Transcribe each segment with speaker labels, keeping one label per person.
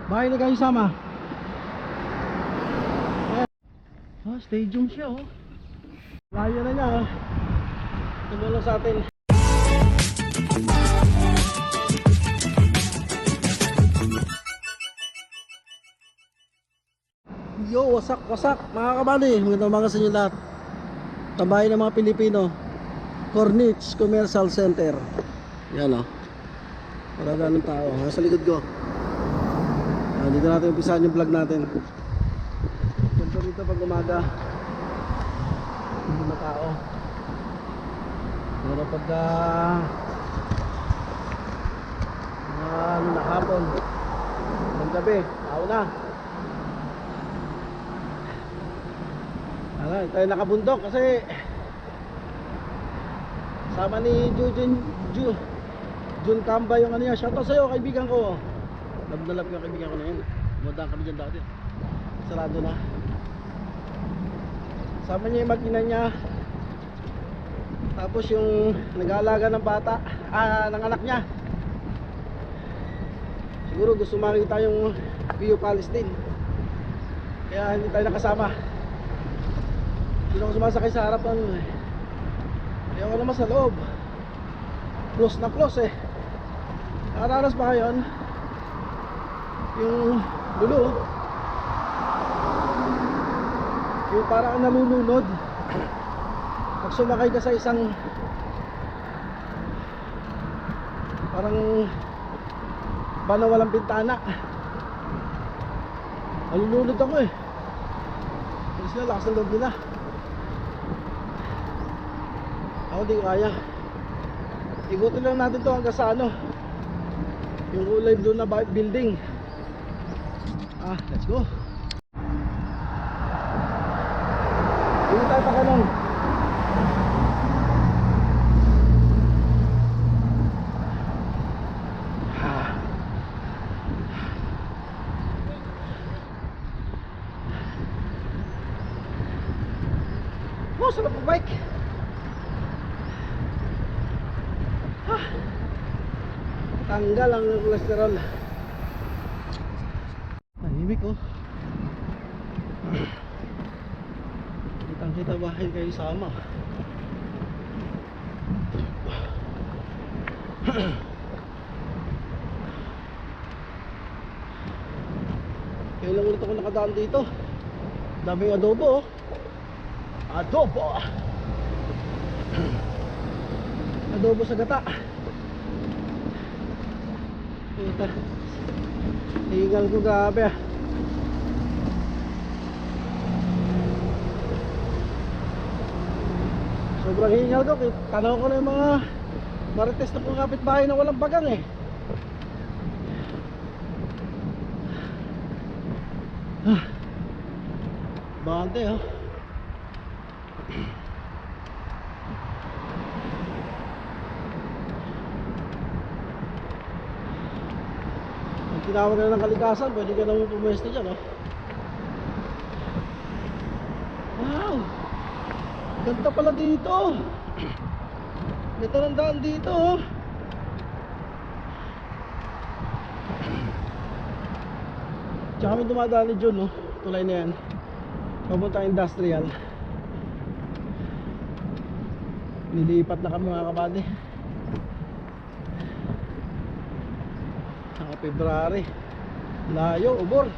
Speaker 1: Bahay na kayo sama. Oh, stadium siya oh. Layo na niya oh. Tumulong sa atin. Yo, wasak mga kabady. Magandang umaga sa inyo lahat. Tambahin ng mga Pilipino, Corniche Commercial Center. Yan oh. Marada ng tao. Sa likod ko. Dito natin umpisahan yung vlog natin. Ganito dito pag umaga. Hindi na tao. Pero pagka hapon, ng gabi, tao na. Tayo nakabundok kasi sama ni Jun Kamba yung ano niya. Shoutout sa'yo kaibigan ko. Love yung kaibigan ko na yun. Mudang kami dyan dati. Sarado na. Sama niya yung mag-ina niya. Tapos yung nag-aalaga ng bata, ng anak niya. Siguro gusto makita yung View Palestine. Kaya hindi tayo nakasama. Hindi ako sumasakay sa harap ng hindi ako naman sa loob. Close na close eh. Nakaranas ba ngayon? Yung dulo, yung parang nalulunod pag sumakay ka sa isang parang bana walang bintana. Nalulunod ako eh. Kasi sila lakas ng loob nila. Ako di kaya. Ikutin lang natin to hanggang sa ano, yung kulay blue na building. Let's go. Dito tayo pa kanong. Oh, sarap ang bike. Tanggal ang cholesterol. Tahimik oh. Kitang kita bahay kayo sama. Kailan ulit ako nakadaan dito. Daming adobo oh. Adobo sa gata. Puta. Hingal ko grabe ah. Sobrang hingal ko. Tanaw ko na yung mga marites na pong kapitbahay na walang bagang eh. Bante oh. Tinawag na ng kalikasan, pwede ka naman pumwesto dyan oh. Wow, ganda pala dito. Ganda ng daan dito oh. Tsaka kami dumadaan ni Jun oh. Tulay na yan papuntang industrial. Nilipat na kami mga kabady. February. Layo, ubor.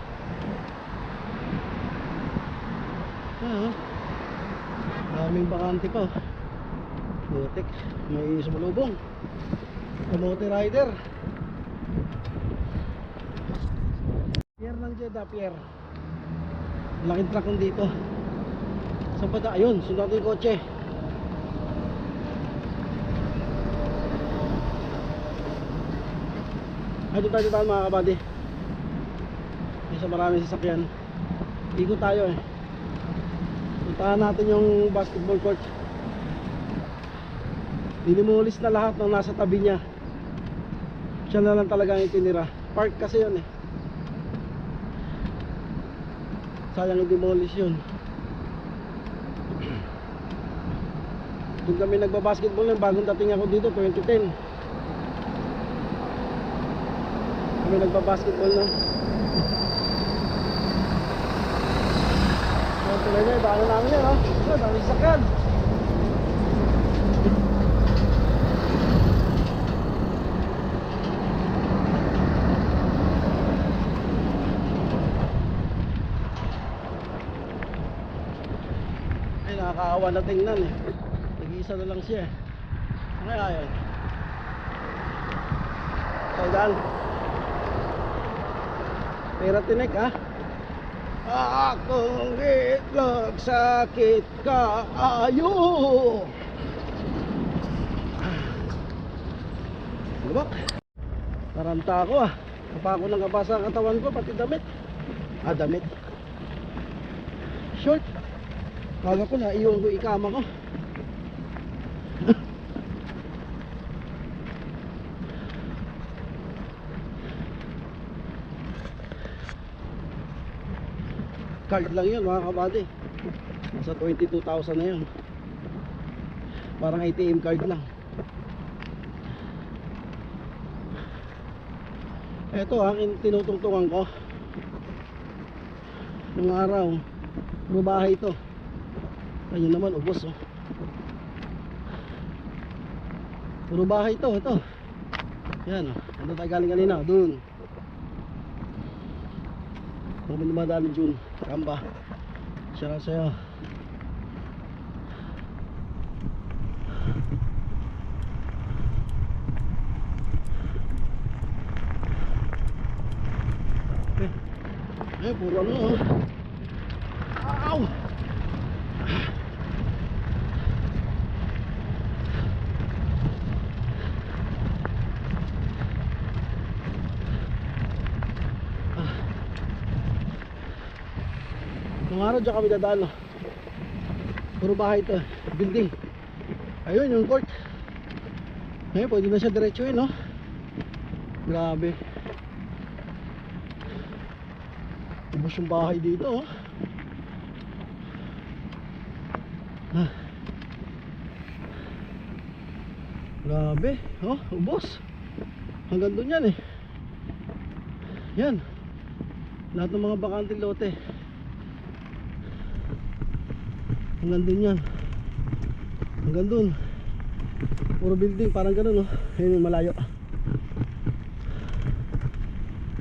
Speaker 1: Daming bakante pa. Butik. May sumalubong. Kamote rider. Pierre ng Jeddah, Pierre. Laking truck kong dito. Saan pa ayun, sunod natin yung kotse. Dito tayo mga kabady. Isa maraming sasakyan. Ikot tayo eh. Puntahan natin yung basketball court. Dinimulis na lahat ng nasa tabi niya. Siya na lang talaga ang itinira. Park kasi yun eh. Sayang i-demolish yun. Doon kami nagbabasketball ng bagong dating ako dito 2010. Kami nagbabasketball ng Tuloy na, daan na namin yan, oh. Dami sakyan. Ay, nakakaawa na tingnan eh. Nag-iisa na lang siya eh. Ano kaya yun? Kailan? Pera tinik ha? Akong itlog sakit kaayo. Lubak. Taranta ako ah. Kapa ako ng kapasa ang katawan ko, pati damit. Ah, damit. Short. Kala ko na iyon ko ikama ko. Card lang yun mga kabady. Nasa 22,000 na yun. Parang ATM card lang. Ito ang tinutungtungan ko. Nung araw puro bahay ito. Ayun naman ubos oh. Puro bahay ito. Ito. Yan oh. Ano tayo galing kanina? Doon. Kung dumadaan June Kamba. Siya lang sa'yo. Puro ano oh. Ow! Nung araw dyan kami dadaan no? Puro bahay ito, building. Ayun yung court. Ngayon pwede na siya diretsuhin no? Grabe. Ubos yung bahay dito oh. Grabe oh, ubos. Hanggang doon yan eh. Yan. Lahat ng mga bakanting lote hanggang dun yan. Hanggang dun puro building parang ganun oh. Ayun yung malayo.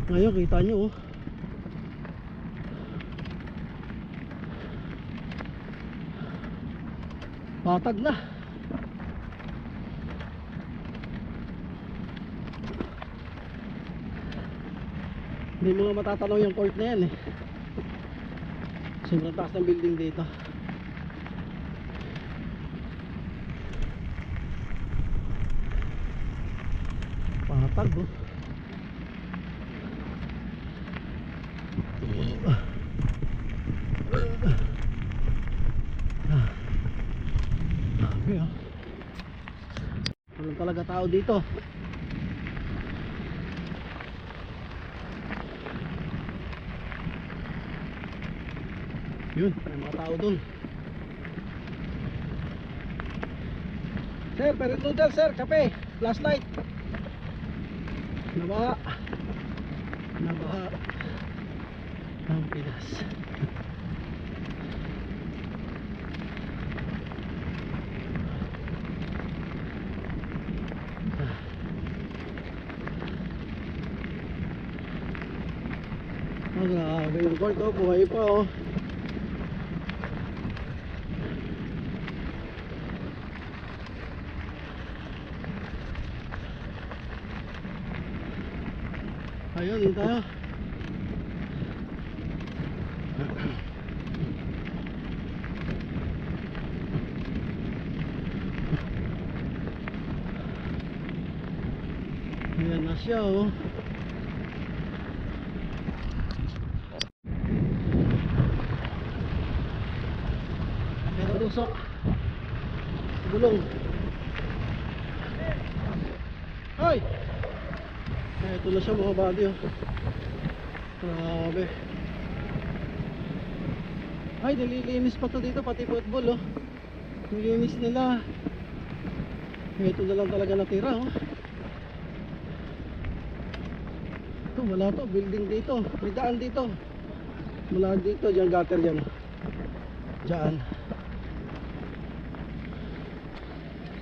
Speaker 1: Ngayon kita nyo oh. Patag na. Hindi mo nga matatanaw yung court na yan eh. Sobrang taas ng building dito. Patag oh. Okay oh. Walang talaga tao dito. Yun, may mga tao dun. Sir, perit noodle sir, kape, flashlight. Nabaha. Nabaha ang Pinas. Oh, grabe yung court oh, buhay pa oh. Ayun, yun tayo. Ayan na siya oh. Meron usok. Gulong. Hoy! Ito na siya mga body oh. Grabe. Ay, nililinis pa to dito, pati football oh. Nililinis nila. Ito na lang talaga natira oh. Ito, wala to, building dito. May daan dito. Mula dito, dyan gutter dyan. Diyan.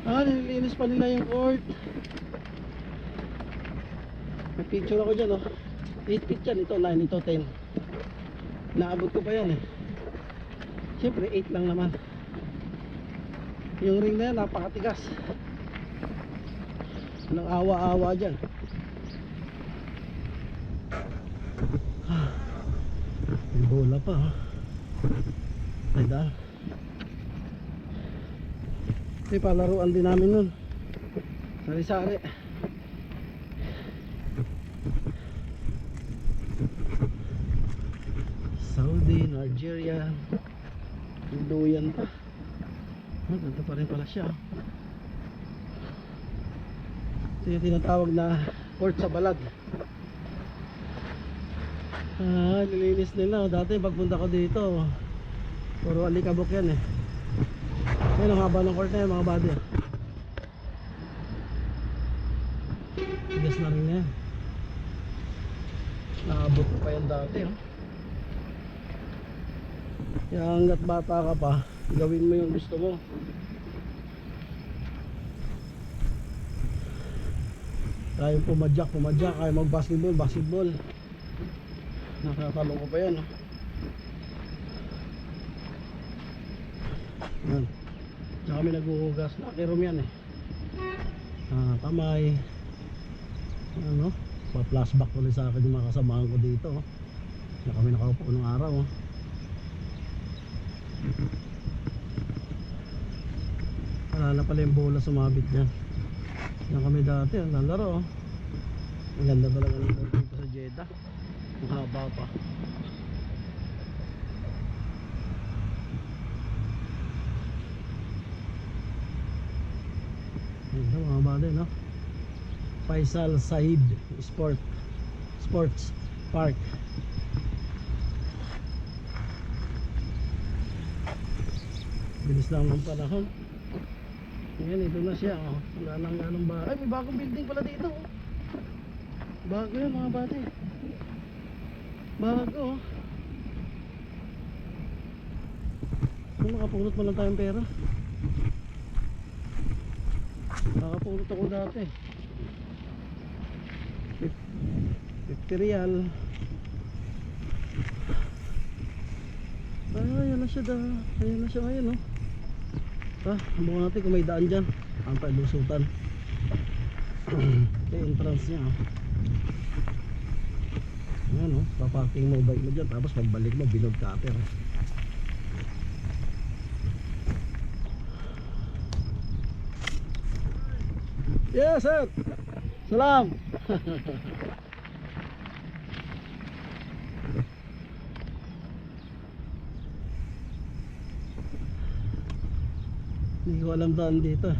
Speaker 1: Nililinis pa nila yung court. May picture ako dyan, oh. 8 feet yan, ito 9, ito 10. Naabot ko pa yan, eh. Siyempre 8 lang naman. Yung ring na yan, napakatigas. Walang awa-awa dyan. May bola pa, oh. Ay dahil may palaruan din namin nun. Sari-sari. Saudi, Nigeria. Duyan pa. Ganda pa rin pala siya. Ito yung tinatawag na port sa balad. Nilinis nila. Dati pagpunta ko dito, puro alikabok yan, eh. Yan ang haba ng court na yan, mga buddy. Tigas na rin yan. Naabot ko pa yan dati, oh. Kaya hanggat bata ka pa, gawin mo yung gusto mo. Kaya pumadyak, kaya mag basketball. Nakatalong ko pa yan, oh. Yan. Tsaka kami naghuhugas. Nakirom yan, eh. Kamay. Ano? Pa-flashback ulit sa akin yung mga kasamahan ko dito, oh. Na kami nakaupo ng araw, oh. Wala na pala yung bola sumabit dyan. Yan kami dati, ang lalaro, oh. Ang ganda talaga ng court dito sa Jeddah. Ang haba pa. Ito mga bade, no? Faisal Said Sports Park. Bilis lang ng panahon. Ayan, ito na siya, oh. Wala nang ganong ba. Ay, may bagong building pala dito, oh. Bago yan mga bade. Bago, oh. Makapulot mo lang tayong pera. Nakapulot ako dati 50 real. Ayan na siya ayan na siya ngayon, no? Bukan natin kung may daan dyan. Ang pailusutan. Ito yung entrance nya, oh. Ayan, no? Paparking mo bike mo dyan. Tapos pagbalik mo bilog cutter, oh. Yes, sir. Salam. Hindi ko alam daan dito.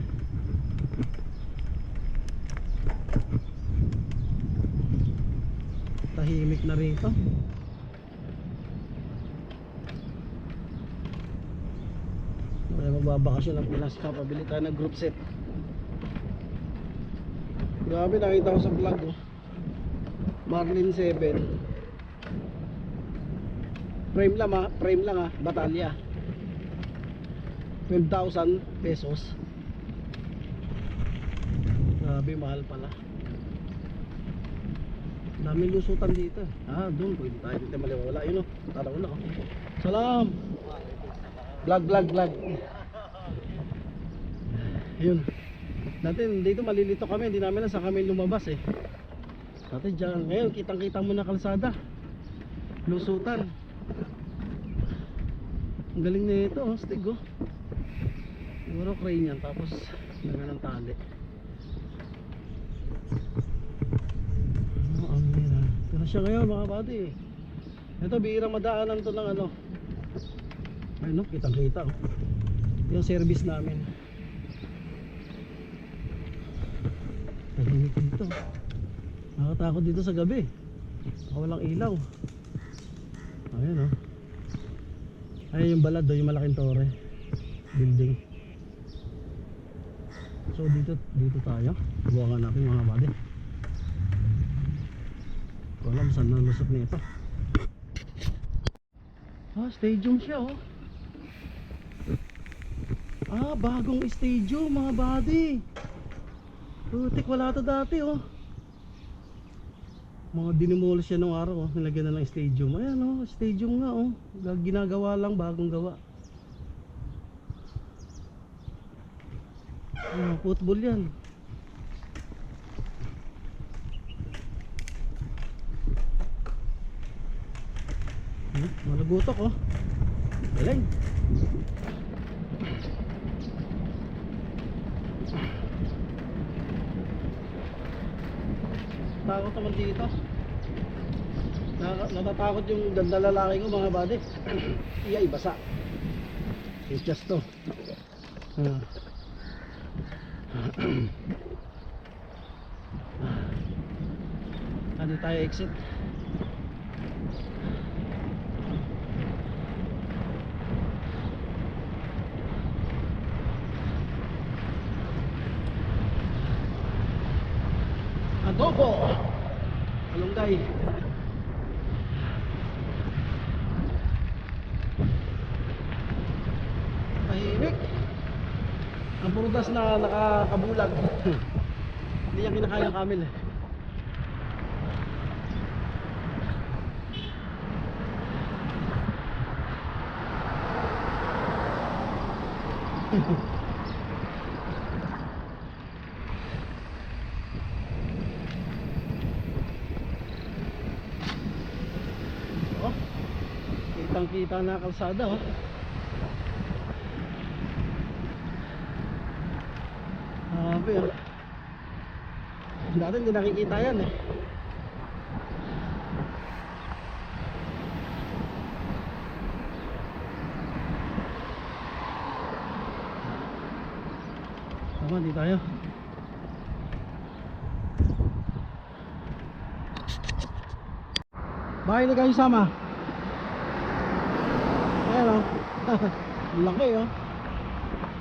Speaker 1: Tahimik na rito. Kaya magbabakasyon ng Pinas ka. Pabili tayo ng group set. Grabe, nakita ko sa vlog, oh. Marlin 7 frame lang, ah. Batalya 12,000 pesos. Grabe, mahal pala. Daming lusutan dito. Doon pwede tayo dito maliwala. Yun, oh. Tara ko na, oh. Salam. Vlog. Yun. Dati dito malilito kami, hindi namin alam saan kami lumabas, eh. Dati dyan, ngayon kitang-kita mo na kalsada. Lusutan. Ang galing na ito, oh, stig, oh. Siguro crane yan, tapos laga ng tali. Ang mira. Ito na siya ngayon, mga buddy. Ito, bihirang madaanan to ng ano. Ayun, no, kitang-kita, oh. Yung service namin. Tahimik dito. Nakatakot dito sa gabi. Walang ilaw. Ayan, oh. Ayan yung balad, oh, yung malaking tore building. So dito tayo. Buwangan natin mga buddy. Alam saan nalusot nito. Stadium siya, oh. Ah, bagong stadium mga buddy. Putik, wala to dati oh. Mga dinimolish yan nung araw oh. Nilagyan na lang stadium. Ayan oh, stadium nga oh. Ginagawa lang, bagong gawa. Football yan. Malagutok oh. Galing. Takot naman dito. Natatakot yung ganda lalaki ko mga buddy. Iya, ibasa. It's just to. Ano tayo exit? Adobo Malunggay. Tahimik. Ang prutas na nakakabulag. Hindi niya kinakaya ng camel eh. Oh, kitang kita na kalsada oh. Grabe oh. Dati hindi nakikita yan eh. Tama, di tayo. Bahay na kayo sama. Ayan o. Laki o.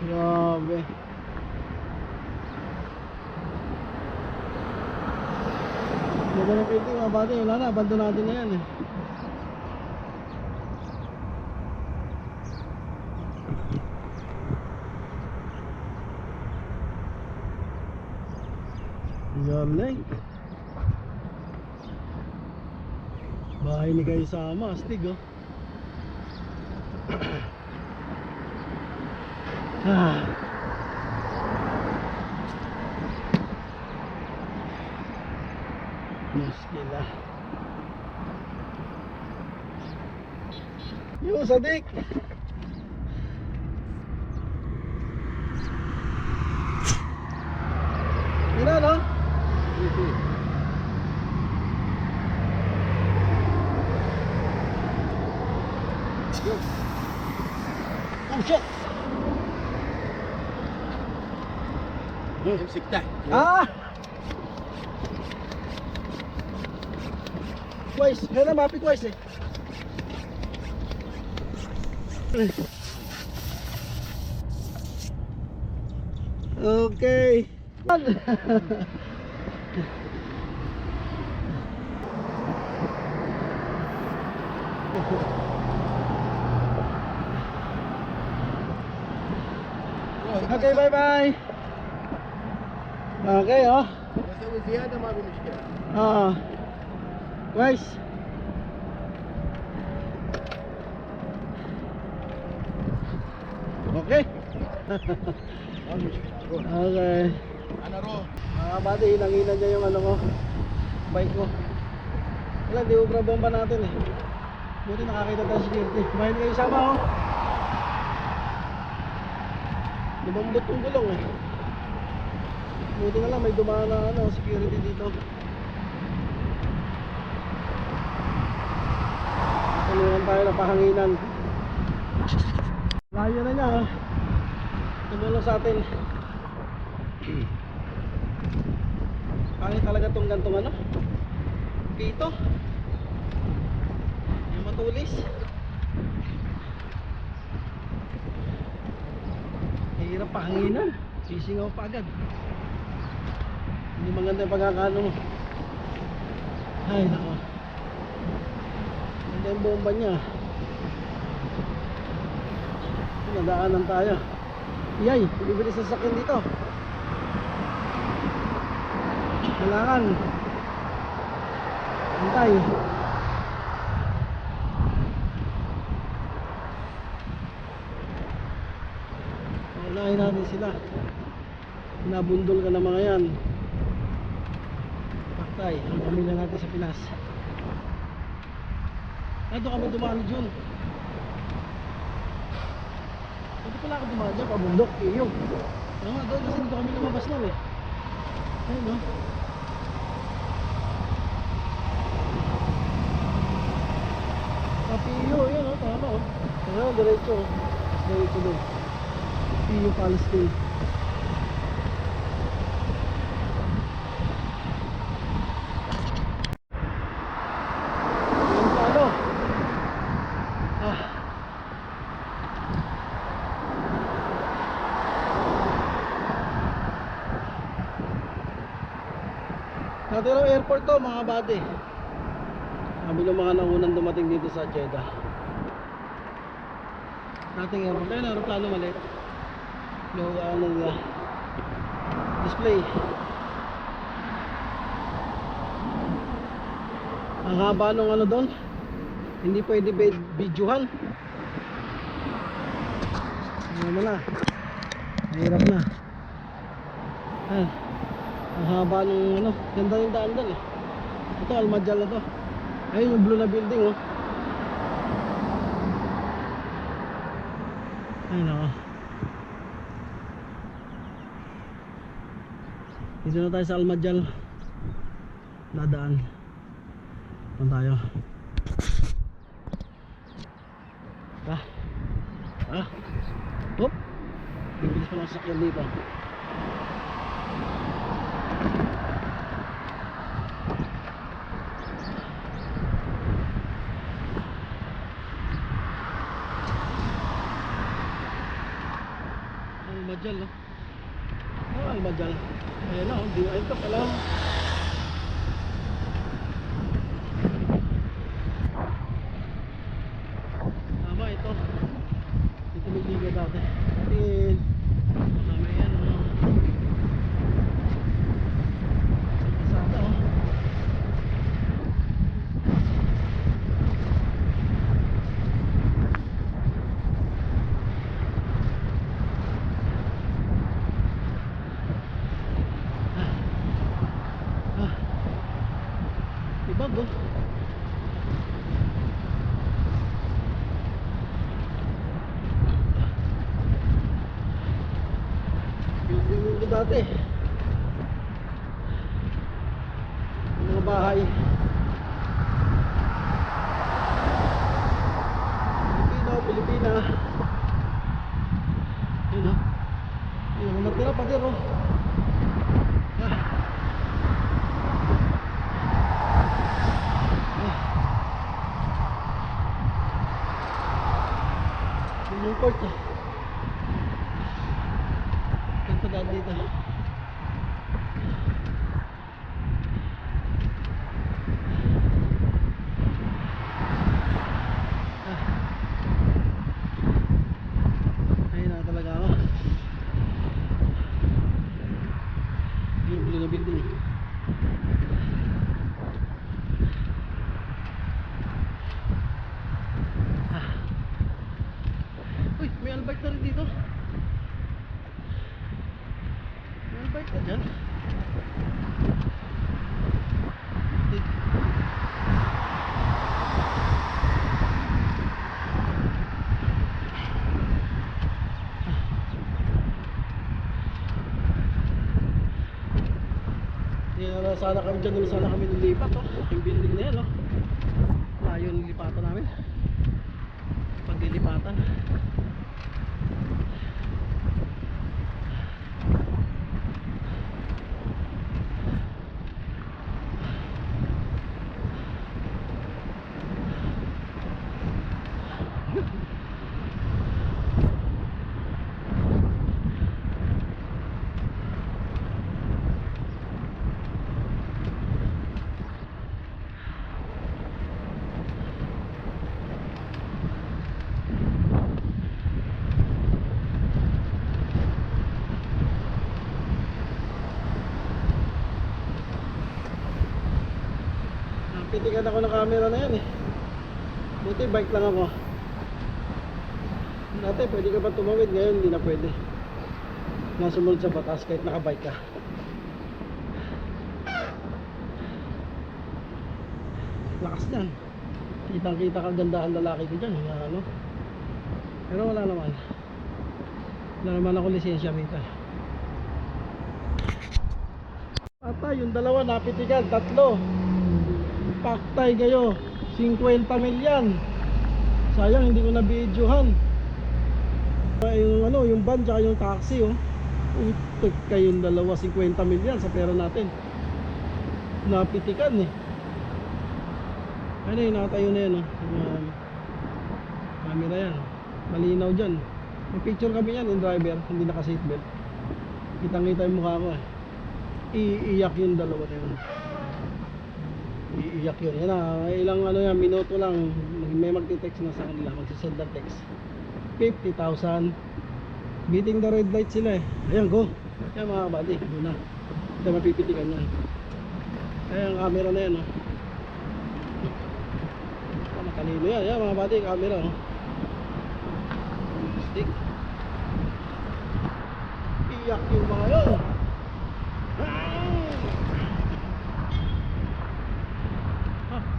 Speaker 1: Grabe. Ganda ng painting mga bata. Wala na, abandonado na yan eh. Galing. Bahay ni kayo sama, astig oh. Muskila. Yo, Sadik. Gila no? Oh shit.
Speaker 2: امسك تحت.
Speaker 1: كويس هنا ما في كويس. اوكي. اوكي باي باي. اوكي اه
Speaker 2: بسوي زياده ما في مشكله.
Speaker 1: كويس. اوكي.
Speaker 2: ما في مشكله.
Speaker 1: Okay.
Speaker 2: انا روح.
Speaker 1: Bati, hinanginan niya yung ano ko, bike ko. Wala, di ubra bomba natin eh. Buti nakakita tayo sa security. Bahin kayo sama oh. Lumambot yung gulong eh. Buti na lang may dumaan na ano, security dito. Tulungan tayo ng pahanginan. Layo na niya oh. Tumulong sa atin. Pangit talaga tong gantong ano, dito yung matulis. Hirap pahanginan, sisingaw pa agad. Hindi maganda yung pagkakano mo. Ay nako, ganda yung bomba niya. Nadaanan tayo. Yay, bibili sa sasakyan dito. Kailangan antay. Unahin natin sila. Nabundol ka ng mga yan. Paktay, ang pamilya natin sa Pinas. Doon kami dumaan ni Jun. Hindi pala ako dumaan dyan, pabundok, iyo. Doon kasi dito kami lumabas lang eh. Ayun no. Piyo, yan o, tama o. Ayun, diretso. Diretso doon. Piyo Palestine. Ayun pa ano. Natirang airport to mga buddy. Kami ng mga naunang dumating dito sa Jeddah. Dating airport. Ayun, aeroplano maliit. Yung ano nila, display. Ang haba nung ano doon, hindi pwede videohan. Ano mo na, mahirap na. Ang haba nung ano, ganda yung daan doon eh. Ito Al-Majal na to. Ayun yung blue na building oh. Ayun ako. Dito na tayo sa Al-Majal. Dadaan. Doon tayo. Hop. Bibilis pa lang sasakyan dito. Al-Majal no? Al-Majal. Ayan na, hindi ayun ka pala. Tama ito. Ito may liga dati. Atin. Tama yan oh. Pasada oh. Ibag oh. Yung dati yung mga bahay Pilipina yun oh. Yun, natira pa din oh. Yung port oh. Ganito daan dito. Ayun na talaga ako. Yung blue na building. Uy, may Albert na rin dito. May Albert na dyan. Sana kami dyan, sana kami nilipat oh. Yung building na yan oh. Layo nilipatan namin. Paglilipatan. napitikan ako ng camera na yan eh. Buti bike lang ako. Dati pwede ka pa tumawid, ngayon hindi na pwede. Nga sumunod sa batas kahit nakabike ka. Lakas yan. Kitang kita kaganda ang lalaki ko dyan. Ano? Pero wala naman. Wala naman ako lisensya minsan. Patay, yung dalawa napitikan, tatlo. Paktay kayo, 50 milyan. Sayang hindi ko na videohan. Yung ano, yung van tsaka yung taxi oh. Utek kayong dalawa, 50 milyan sa pera natin. Napitikan eh. Ano yun, nakatayo na yan oh. Camera yan. Malinaw dyan. May picture kami yan, yung driver, hindi naka seatbelt. Kitang kita yung mukha ko eh. Iiyak yung dalawa na yun. Iiyak yun. Yan na, ilang ano yan, minuto lang. May magti-text na sa kanila, magsisend ng text. 50,000. Beating the red light sila eh. Ayan, go. Ayan mga buddy, go na. Ito mapipitikan yan. Ayan, camera na yan oh. Matalino yan. Ayan mga buddy, camera oh. Stick. Iyak yung mga yun.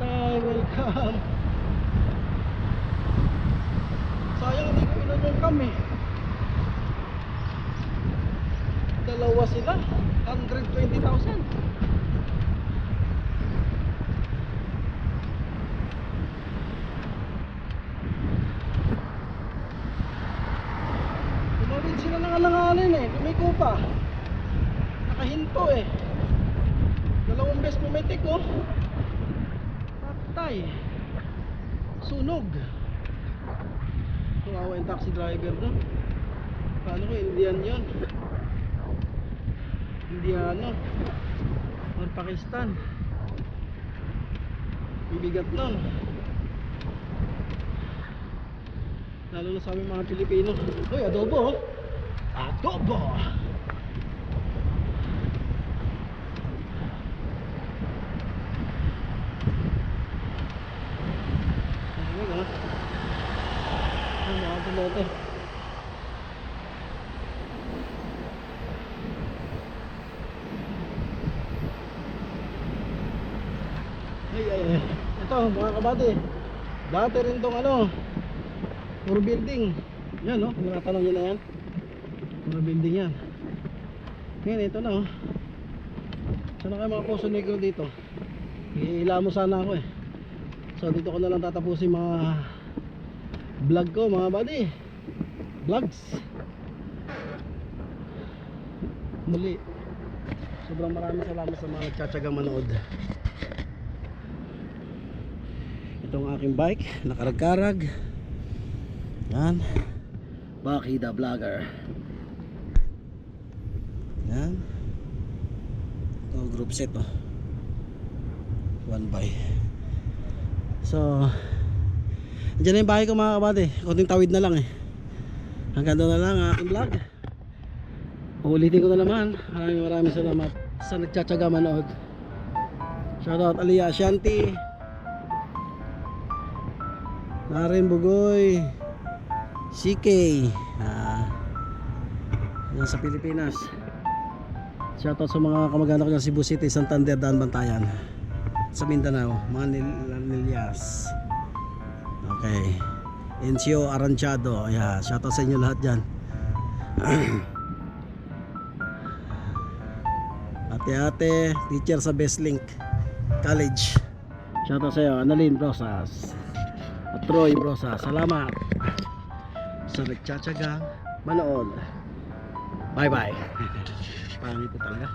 Speaker 1: Hi, welcome. Sayang hindi ko inon kami. Dalawa sila, 120,000. Tumawid sila ng alanganin eh, kumiko pa. Nakahinto eh. Dalawang beses pumitik oh. Patay. Sunog. Kawawa yung taxi driver no. Paano ko, Indian yun? Indiano or Pakistan. Bibigat nun. Lalo na sa aming mga Pilipino. Uy, adobo oh. Adobo. Natin. Ay. Ito mga kabady, dati rin tong ano, puro building. Yan no, kung natanong nyo na yan, puro building yan. Ngayon ito na oh. Sana kayo mga Poso Negro dito? Iila mo sana ako eh. So dito ko na lang tatapusin mga vlog ko mga buddy. Vlogs. Muli, sobrang maraming salamat sa mga nagtsatsagang manood. Itong aking bike, nakarag-karag. Yan, Baki the Vlogger. Yan. Ito group set oh. 1 by. So diyan na yung bahay ko mga kabady. Konting tawid na lang eh. Hanggang doon na lang ang aking vlog. Uulitin ko na naman. Maraming salamat sa nagtsatsaga manood. Shoutout Aliyah Ashanti, Naren Bugoy, CK yan sa Pilipinas. Shoutout sa mga kamag-anak ng Cebu City, Santander, Daan Bantayan, sa Mindanao, mga Nilyas. Okay, Encio Aranchado, yeah, shoutout sa inyo lahat dyan. Ate-ate, teacher sa Bestlink College, shoutout sa iyo. Annalyn Brosas at Troy Brosas, salamat sa nagtsatsagang manood. Bye bye. Pangit po talaga.